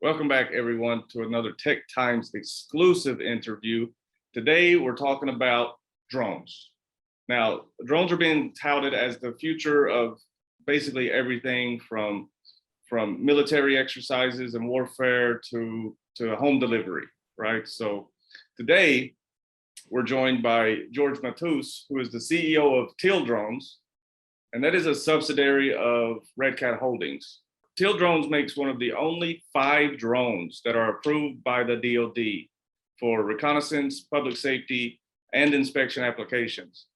Welcome back, everyone, to another Tech Times exclusive interview. Today, we're talking about drones. Now, drones are being touted as the future of basically everything from military exercises and warfare to home delivery, right? So today, we're joined by George Matus, who is the CEO of TEAL Drones, and that is a subsidiary of Red Cat Holdings. TEAL Drones makes one of the only 5 drones that are approved by the DoD for reconnaissance, public safety, and inspection applications.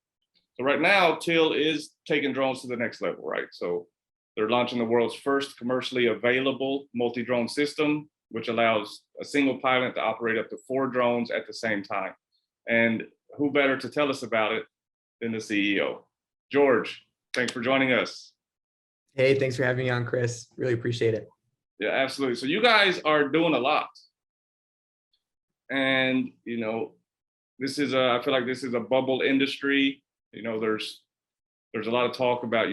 So right now, TEAL is taking drones to the next level, right? So they're launching the world's first commercially available multi-drone system, which allows a single pilot to operate up to 4 drones at the same time. And who better to tell us about it than the CEO? George, thanks for joining us. Hey, thanks for having me on, Chris. Really appreciate it. Yeah, absolutely. So you guys are doing a lot. And, this is I feel like this is a bubble industry. There's a lot of talk about,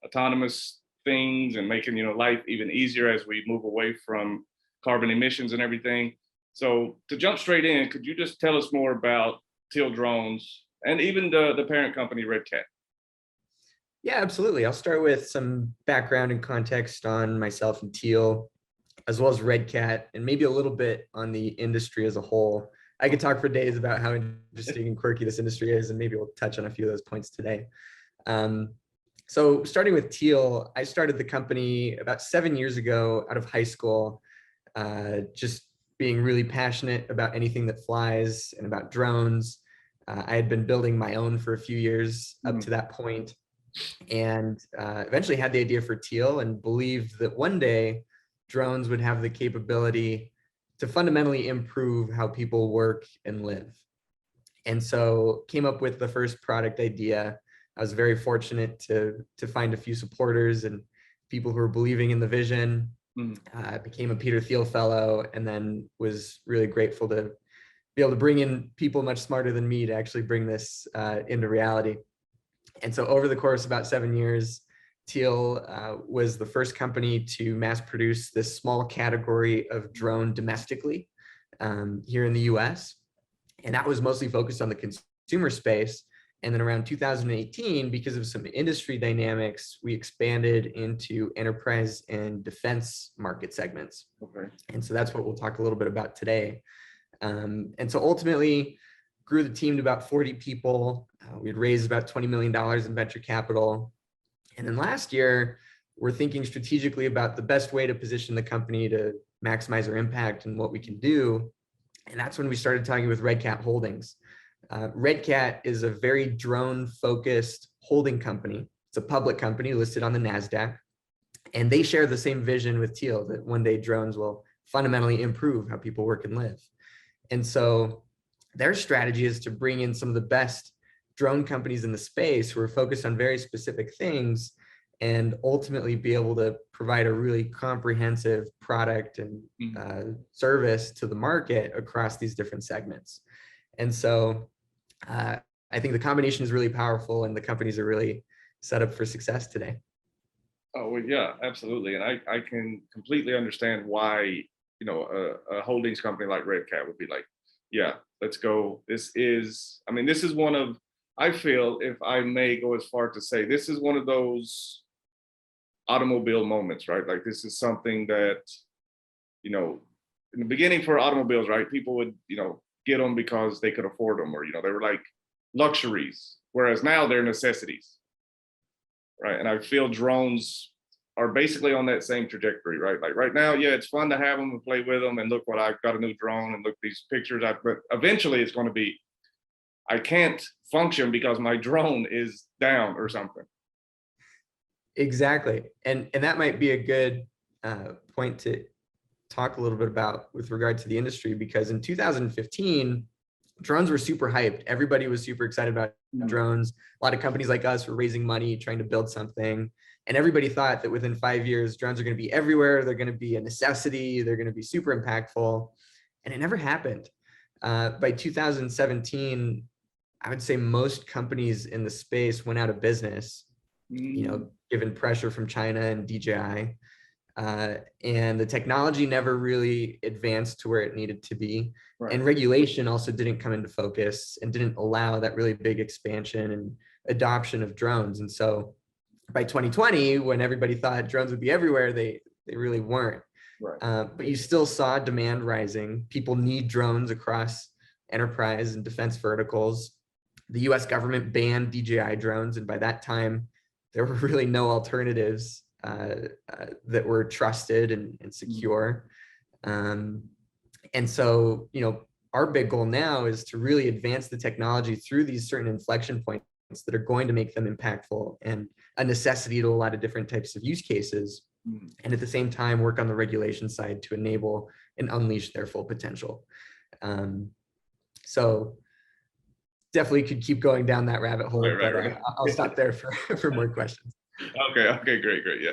autonomous things and making, life even easier as we move away from carbon emissions and everything. So to jump straight in, could you just tell us more about TEAL Drones and even the parent company, Red Cat? Yeah, absolutely. I'll start with some background and context on myself and TEAL, as well as Red Cat, and maybe a little bit on the industry as a whole. I could talk for days about how interesting and quirky this industry is, and maybe we'll touch on a few of those points today. So starting with TEAL, I started the company about 7 years ago out of high school, just being really passionate about anything that flies and about drones. I had been building my own for a few years up to that point, and eventually had the idea for TEAL and believed that one day drones would have the capability to fundamentally improve how people work and live. And so came up with the first product idea. I was very fortunate to find a few supporters and people who were believing in the vision. I became a Peter Thiel Fellow, and then was really grateful to be able to bring in people much smarter than me to actually bring this into reality. And so over the course of about 7 years, TEAL was the first company to mass produce this small category of drone domestically here in the US. And that was mostly focused on the consumer space. And then around 2018, because of some industry dynamics, we expanded into enterprise and defense market segments. Okay. And so that's what we'll talk a little bit about today. And so ultimately, grew the team to about 40 people. We'd raised about $20 million in venture capital. And then last year, we're thinking strategically about the best way to position the company to maximize our impact and what we can do. And that's when we started talking with Red Cat Holdings. Red Cat is a very drone-focused holding company. It's a public company listed on the NASDAQ. And they share the same vision with TEAL, that one day drones will fundamentally improve how people work and live. And so their strategy is to bring in some of the best drone companies in the space who are focused on very specific things and ultimately be able to provide a really comprehensive product and service to the market across these different segments. And so I think the combination is really powerful, and the companies are really set up for success today. Oh, well, yeah, absolutely. And I can completely understand why, a holdings company like Red Cat would be like, yeah, let's go. This is one of, I feel, if I may go as far to say, this is one of those automobile moments, right? Like, this is something that, in the beginning for automobiles, right, people would, get them because they could afford them, or, they were like luxuries, whereas now they're necessities, right? And I feel drones are basically on that same trajectory, right? Like right now, yeah, it's fun to have them and play with them and look what I've got, a new drone, and look at these pictures. But eventually it's going to be, I can't function because my drone is down or something. Exactly. And that might be a good point to talk a little bit about with regard to the industry, because in 2015, drones were super hyped. Everybody was super excited about drones. A lot of companies like us were raising money, trying to build something. And everybody thought that within 5 years, drones are going to be everywhere. They're going to be a necessity. They're going to be super impactful. And it never happened. By 2017, I would say most companies in the space went out of business. given pressure from China and DJI. And the technology never really advanced to where it needed to be. Right. And regulation also didn't come into focus and didn't allow that really big expansion and adoption of drones. And so by 2020, when everybody thought drones would be everywhere, they really weren't. Right. But you still saw demand rising. People need drones across enterprise and defense verticals. The US government banned DJI drones. And by that time, there were really no alternatives that were trusted and secure. And so, our big goal now is to really advance the technology through these certain inflection points that are going to make them impactful and a necessity to a lot of different types of use cases. And at the same time, work on the regulation side to enable and unleash their full potential. So definitely could keep going down that rabbit hole, but I'll stop there for more questions. Okay, great, yeah.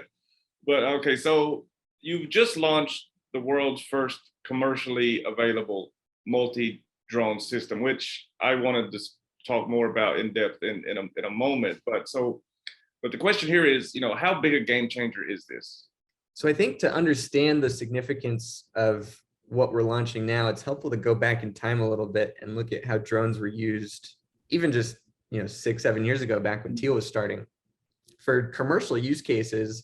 But okay, so you've just launched the world's first commercially available multi-drone system, which I wanted to talk more about in depth in a moment. But the question here is, how big a game changer is this? So I think to understand the significance of what we're launching now, it's helpful to go back in time a little bit and look at how drones were used, even just 6-7 years ago, back when Teal was starting. For commercial use cases,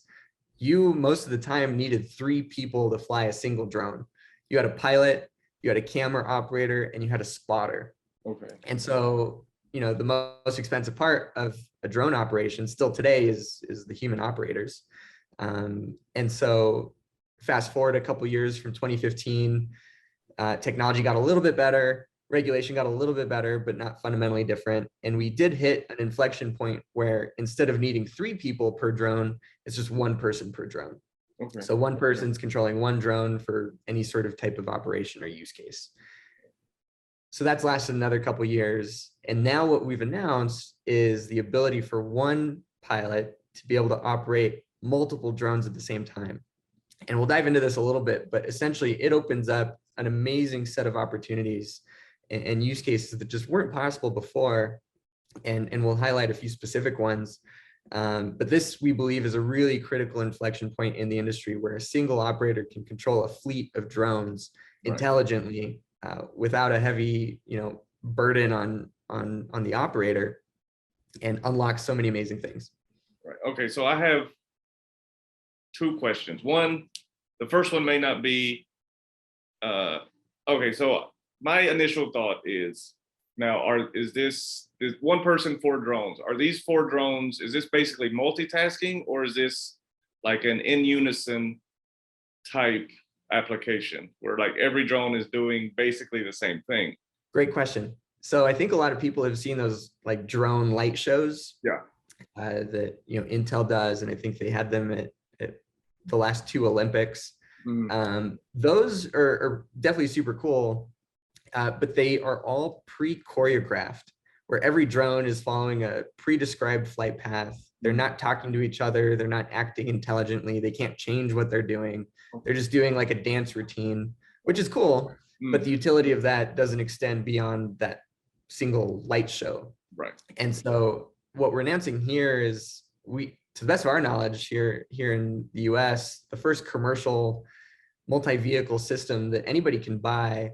you most of the time needed 3 people to fly a single drone. You had a pilot, you had a camera operator, and you had a spotter. Okay. And so, the most expensive part of a drone operation still today is the human operators. And so fast forward a couple years from 2015, technology got a little bit better, regulation got a little bit better, but not fundamentally different. And we did hit an inflection point where instead of needing 3 people per drone, it's just 1 person per drone. Okay. So 1 person's controlling 1 drone for any sort of type of operation or use case. So that's lasted another couple years. And now what we've announced is the ability for 1 pilot to be able to operate multiple drones at the same time. And we'll dive into this a little bit, but essentially it opens up an amazing set of opportunities and use cases that just weren't possible before. And we'll highlight a few specific ones. But this, we believe, is a really critical inflection point in the industry where a single operator can control a fleet of drones intelligently without a heavy, burden on the operator, and unlock so many amazing things. Right. Okay. So I have 2 questions. One, the first one may not be, okay. So my initial thought is, now is this 1 person 4 drones? Are these 4 drones, is this basically multitasking, or is this like an in unison type application where like every drone is doing basically the same thing? Great question. So I think a lot of people have seen those like drone light shows. Yeah. That Intel does, and I think they had them at the last 2 Olympics. Those are definitely super cool, but they are all pre-choreographed, where every drone is following a pre-described flight path. They're not talking to each other. They're not acting intelligently. They can't change what they're doing. They're just doing like a dance routine, which is cool, but the utility of that doesn't extend beyond that single light show. Right. And so what we're announcing here is, to the best of our knowledge here in the US, the first commercial multi-vehicle system that anybody can buy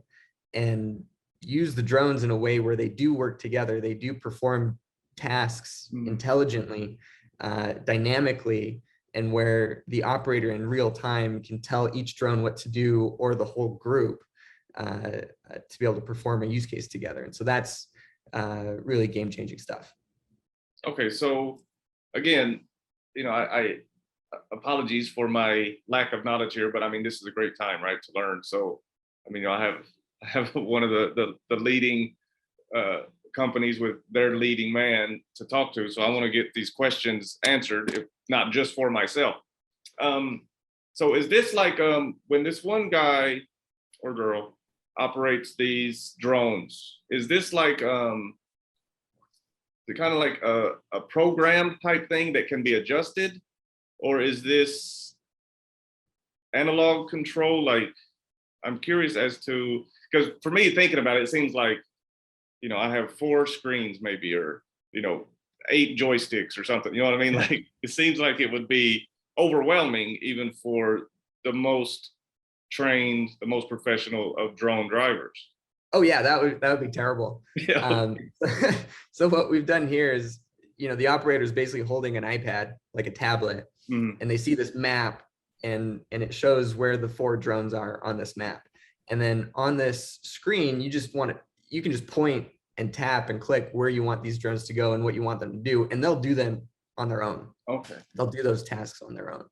and use the drones in a way where they do work together. They do perform tasks intelligently, dynamically, and where the operator in real time can tell each drone what to do, or the whole group, to be able to perform a use case together. And so that's really game-changing stuff. Okay, so again, I apologies for my lack of knowledge here, but I mean, this is a great time, right, to learn. So, I mean, I have one of the leading companies with their leading man to talk to. So I want to get these questions answered, if not just for myself. So is this like when this one guy or girl operates these drones, is this like kind of like a program type thing that can be adjusted, or is this analog control? Like, I'm curious as to, because for me thinking about it, it seems like, I have 4 screens maybe, or, 8 joysticks or something. You know what I mean? Like, it seems like it would be overwhelming even for the most trained, the most professional of drone drivers. Oh yeah, that would be terrible. Yeah. So what we've done here is, the operator is basically holding an iPad, like a tablet, Mhm. and they see this map, and it shows where the 4 drones are on this map. And then on this screen, you can just point and tap and click where you want these drones to go and what you want them to do, and they'll do them on their own. Okay. They'll do those tasks on their own.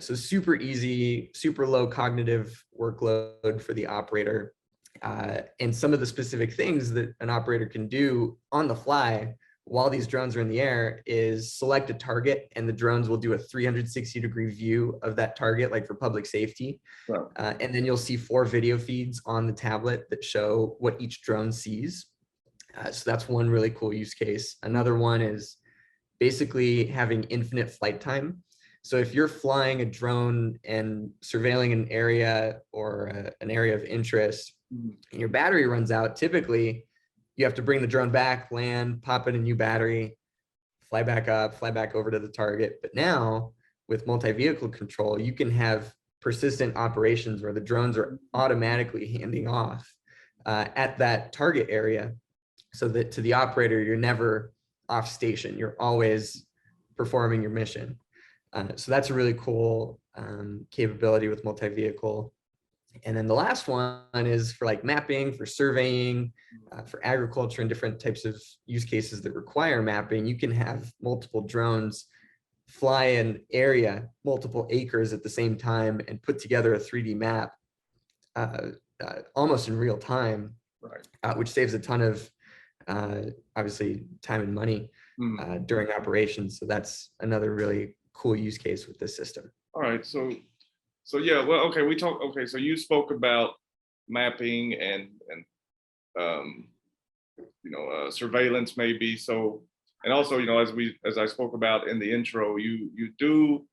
So super easy, super low cognitive workload for the operator. And some of the specific things that an operator can do on the fly while these drones are in the air is select a target, and the drones will do a 360-degree view of that target, like for public safety. Right. And then you'll see 4 video feeds on the tablet that show what each drone sees. So that's one really cool use case. Another one is basically having infinite flight time. So if you're flying a drone and surveilling an area or an area of interest, and your battery runs out, typically you have to bring the drone back, land, pop in a new battery, fly back up, fly back over to the target. But now with multi-vehicle control, you can have persistent operations where the drones are automatically handing off at that target area, so that to the operator, you're never off station. You're always performing your mission. So that's a really cool capability with multi-vehicle. And then the last one is for like mapping, for surveying, for agriculture and different types of use cases that require mapping. You can have multiple drones fly an area, multiple acres at the same time, and put together a 3D map almost in real time, Right. Which saves a ton of obviously time and money during operations. So that's another really cool use case with this system. All right. So yeah, well, okay, okay, so you spoke about mapping and surveillance maybe. So, and also, as I spoke about in the intro, you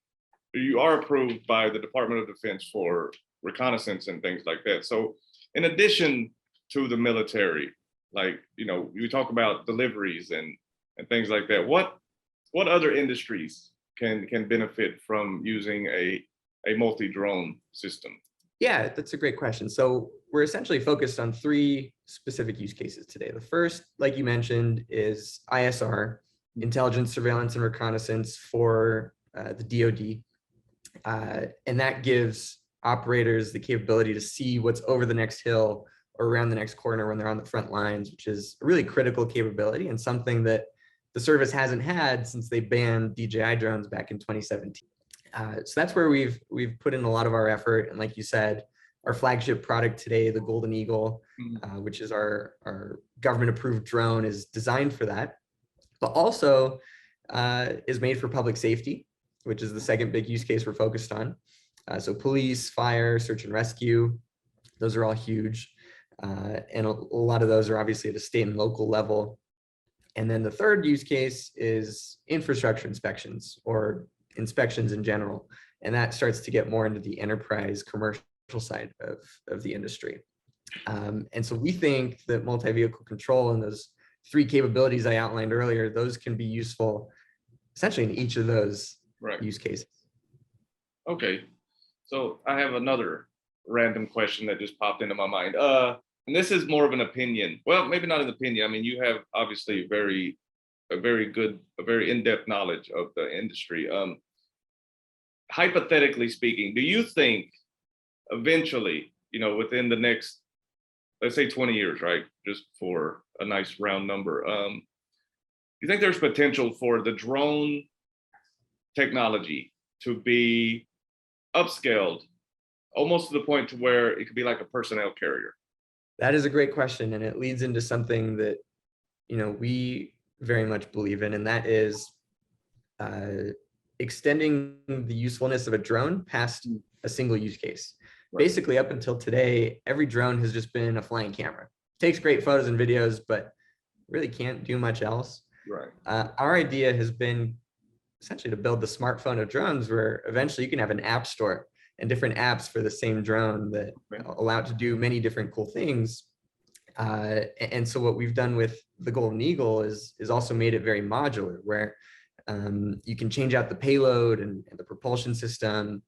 are approved by the Department of Defense for reconnaissance and things like that. So in addition to the military, like, you talk about deliveries and things like that, what other industries can benefit from using a multi-drone system? Yeah, that's a great question. So we're essentially focused on 3 specific use cases today. The first, like you mentioned, is ISR, intelligence, surveillance, and reconnaissance for the DoD. And that gives operators the capability to see what's over the next hill or around the next corner when they're on the front lines, which is a really critical capability and something that the service hasn't had since they banned DJI drones back in 2017. So that's where we've put in a lot of our effort. And like you said, our flagship product today, the Golden Eagle, which is our government approved drone, is designed for that, but also is made for public safety, which is the second big use case we're focused on. So police, fire, search and rescue, those are all huge. And a lot of those are obviously at a state and local level. And then the third use case is infrastructure inspections or inspections in general. And that starts to get more into the enterprise commercial side of the industry. And so we think that multi-vehicle control and those 3 capabilities I outlined earlier, those can be useful essentially in each of those use cases. Okay. So I have another random question that just popped into my mind. And this is more of an opinion. Well, maybe not an opinion. I mean, you have obviously a very in-depth knowledge of the industry. Hypothetically speaking, do you think eventually, within the next, let's say 20 years, right? Just for a nice round number. You think there's potential for the drone technology to be upscaled almost to the point to where it could be like a personnel carrier? That is a great question, and it leads into something that we very much believe in, and that is extending the usefulness of a drone past a single use case. Right. Basically, up until today, every drone has just been a flying camera. Takes great photos and videos, but really can't do much else. Right. Our idea has been essentially to build the smartphone of drones, where eventually you can have an app store and different apps for the same drone that allow it to do many different cool things. And so what we've done with the Golden Eagle is also made it very modular, where you can change out the payload and the propulsion system,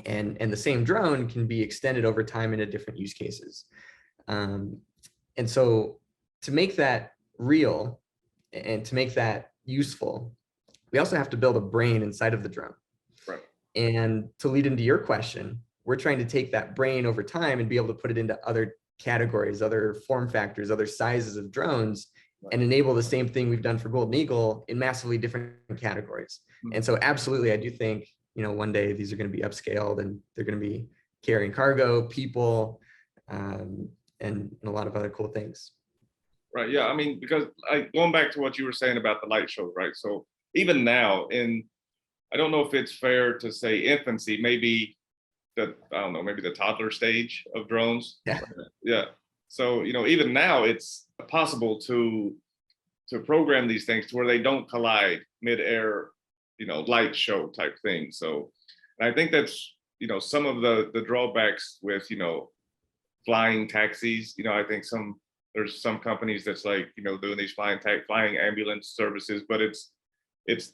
and the same drone can be extended over time into different use cases. And so to make that real and to make that useful, we also have to build a brain inside of the drone. Right. And to lead into your question, we're trying to take that brain over time and be able to put it into other categories, other form factors, other sizes of drones, and enable the same thing we've done for Golden Eagle in massively different categories. And so absolutely, I do think, one day these are going to be upscaled and they're going to be carrying cargo, people, and a lot of other cool things. Right. Yeah. I mean, because going back to what you were saying about the light shows, right? So even now, I don't know if it's fair to say infancy, maybe maybe the toddler stage of drones. Yeah. Yeah. So, even now it's possible to program these things to where they don't collide mid-air, light show type thing. So I think that's, some of the drawbacks with, flying taxis. I think there's some companies that's like, doing these flying ambulance services, but it's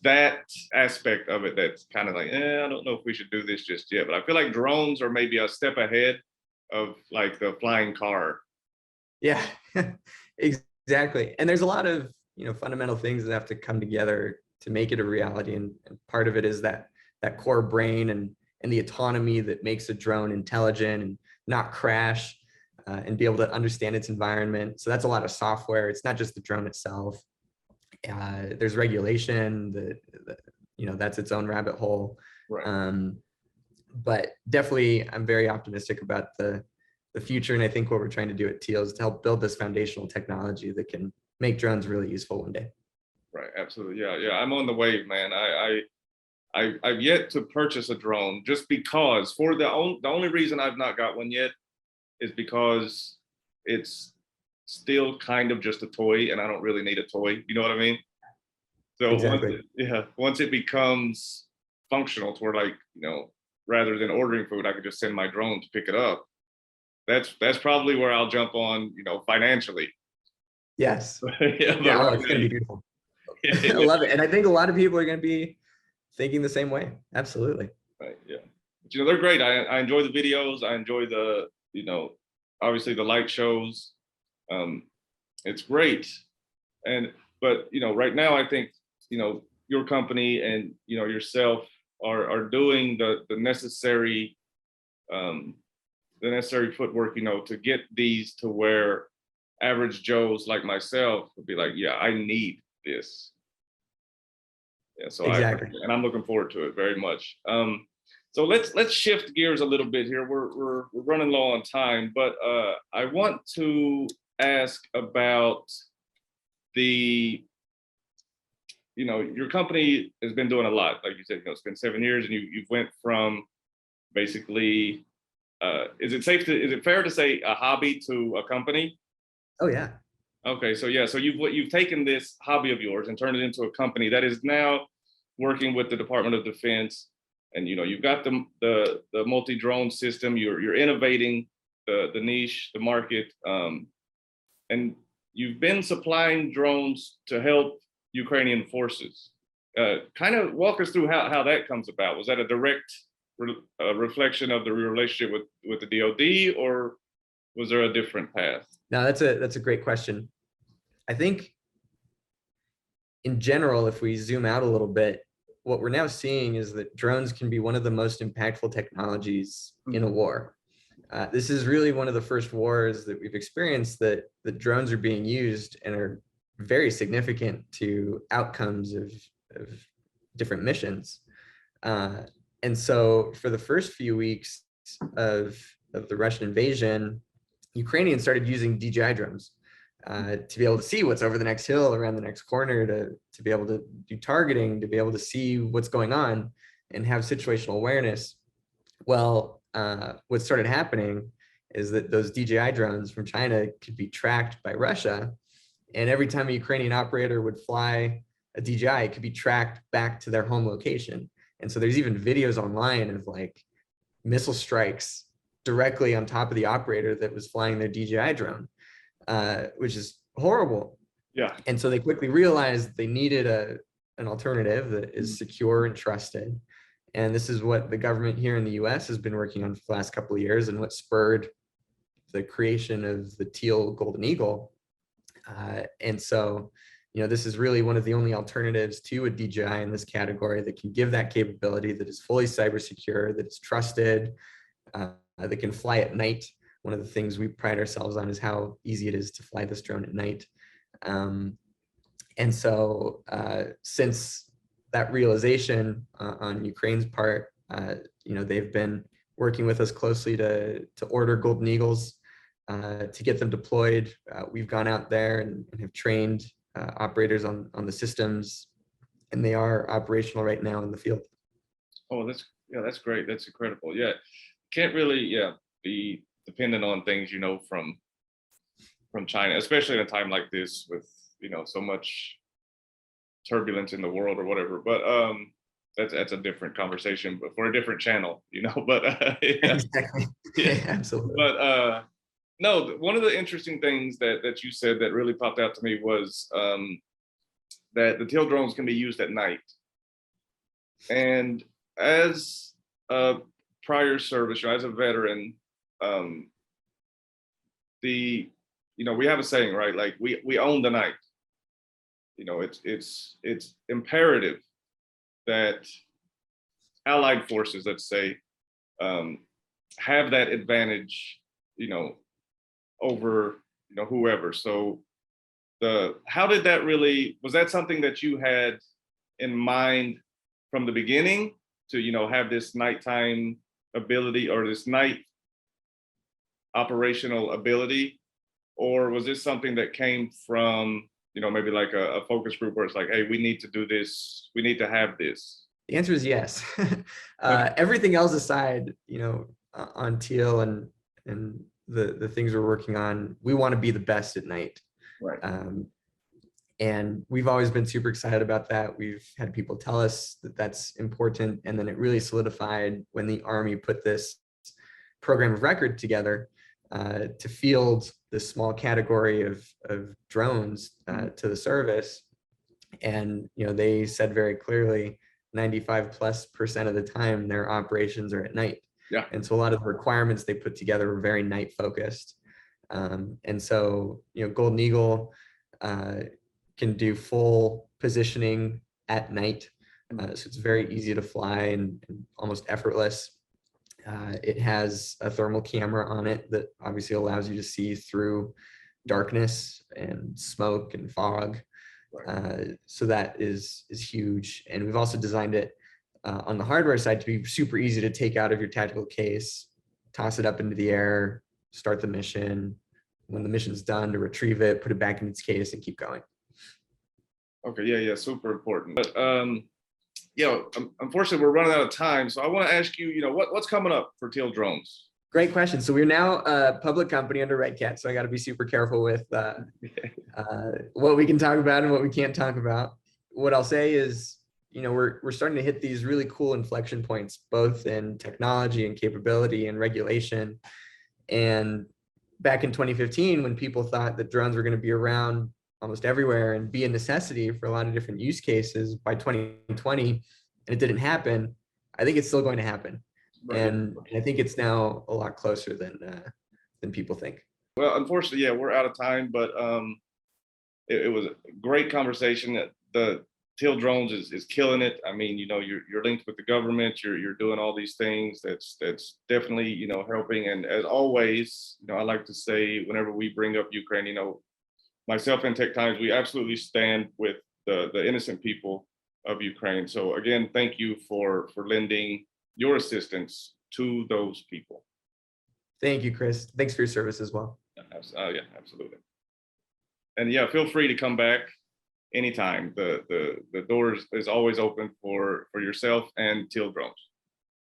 that aspect of it that's kind of like, I don't know if we should do this just yet. But I feel like drones are maybe a step ahead of like the flying car. Yeah, exactly. And there's a lot of, fundamental things that have to come together to make it a reality. And part of it is that core brain and the autonomy that makes a drone intelligent and not crash, and be able to understand its environment. So that's a lot of software. It's not just the drone itself. There's regulation that's its own rabbit hole. Right. But definitely, I'm very optimistic about the future. And I think what we're trying to do at Teal is to help build this foundational technology that can make drones really useful one day. Right. Absolutely. Yeah. Yeah. I'm on the wave, man. I've yet to purchase a drone just because the only reason I've not got one yet is because it's still kind of just a toy and I don't really need a toy. You know what I mean? So Exactly. once it becomes functional to where, like, rather than ordering food, I could just send my drone to pick it up. That's probably where I'll jump on, financially. Yes. Yeah, Yeah, it's going to be beautiful. I love it. And I think a lot of people are going to be thinking the same way. Absolutely. Right. Yeah. But, they're great. I enjoy the videos. I enjoy the, obviously the light shows. It's great. But, right now I think, your company and, yourself are doing the necessary footwork, to get these to where average Joes like myself would be like, yeah, I need this. Yeah, so exactly. I'm looking forward to it very much. So let's shift gears a little bit here. We're running low on time, but I want to ask about your company has been doing a lot, like you said. It's been 7 years, and you've went from basically, is it fair to say a hobby to a company? Oh yeah. Okay, so yeah, so you've taken this hobby of yours and turned it into a company that is now working with the Department of Defense, and you've got the multi-drone system. You're innovating the niche, the market, and you've been supplying drones to help Ukrainian forces. Kind of walk us through how that comes about. Was that a direct reflection of the relationship with the DoD, or was there a different path? No, that's a great question. I think in general, if we zoom out a little bit, what we're now seeing is that drones can be one of the most impactful technologies in a war. This is really one of the first wars that we've experienced that the drones are being used and are very significant to outcomes of different missions. And so for the first few weeks of the Russian invasion, Ukrainians started using DJI drones to be able to see what's over the next hill, around the next corner, to be able to do targeting, to be able to see what's going on and have situational awareness. Well, what started happening is that those DJI drones from China could be tracked by Russia. And every time a Ukrainian operator would fly a DJI, it could be tracked back to their home location. And so there's even videos online of like missile strikes directly on top of the operator that was flying their DJI drone. which is horrible. Yeah. And so they quickly realized they needed an alternative that is secure and trusted. And this is what the government here in the US has been working on for the last couple of years, and what spurred the creation of the Teal Golden Eagle. And so, this is really one of the only alternatives to a DJI in this category that can give that capability, that is fully cyber secure, that is trusted, that can fly at night. One of the things we pride ourselves on is how easy it is to fly this drone at night. And so since that realization on Ukraine's part, they've been working with us closely to order Golden Eagles, to get them deployed. We've gone out there and have trained operators on the systems, and they are operational right now in the field. Oh, that's great. That's incredible. Yeah, can't really be dependent on things from China, especially in a time like this with so much turbulence in the world or whatever. But that's a different conversation, but for a different channel, But yeah. Exactly. Yeah. Absolutely. But no, one of the interesting things that you said that really popped out to me was that the Teal drones can be used at night. And as a prior service, as a veteran, we have a saying, right? Like we own the night. It's imperative that allied forces, let's say, have that advantage, over whoever. So how did that was that something that you had in mind from the beginning to have this nighttime ability or this night operational ability, or was this something that came from maybe like a focus group where it's like, hey, we need to do this, we need to have this? The answer is yes. Everything else aside, on Teal and the things we're working on, we want to be the best at night. Right. And we've always been super excited about that. We've had people tell us that that's important. And then it really solidified when the Army put this program of record together to field this small category of drones to the service. And, they said very clearly, 95+% of the time, their operations are at night. Yeah. And so a lot of the requirements they put together were very night focused. And so, Golden Eagle can do full positioning at night. So it's very easy to fly and almost effortless. It has a thermal camera on it that obviously allows you to see through darkness and smoke and fog. Right. So that is huge. And we've also designed it on the hardware side to be super easy to take out of your tactical case, toss it up into the air, start the mission. When the mission's done, to retrieve it, put it back in its case, and keep going. Okay, yeah, super important. But unfortunately, we're running out of time. So I want to ask you, what's coming up for Teal Drones? Great question. So we're now a public company under Red Cat, so I got to be super careful with what we can talk about and what we can't talk about. What I'll say is, we're starting to hit these really cool inflection points, both in technology and capability and regulation. And back in 2015, when people thought that drones were going to be around almost everywhere and be a necessity for a lot of different use cases by 2020, and it didn't happen, I think it's still going to happen. Right. And I think it's now a lot closer than people think. Well, unfortunately, we're out of time, but it was a great conversation. The Teal Drones is killing it. I mean, you're linked with the government. You're doing all these things. That's definitely helping. And as always, I like to say, whenever we bring up Ukraine, myself and Tech Times, we absolutely stand with the innocent people of Ukraine. So again, thank you for lending your assistance to those people. Thank you, Chris. Thanks for your service as well. Yeah, absolutely. And feel free to come back anytime. The door is always open for yourself and Teal Drones.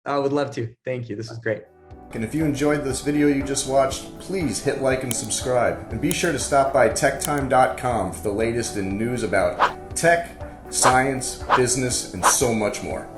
I would love to. Thank you. This is great. And if you enjoyed this video you just watched, please hit like and subscribe. And be sure to stop by techtime.com for the latest in news about tech, science, business, and so much more.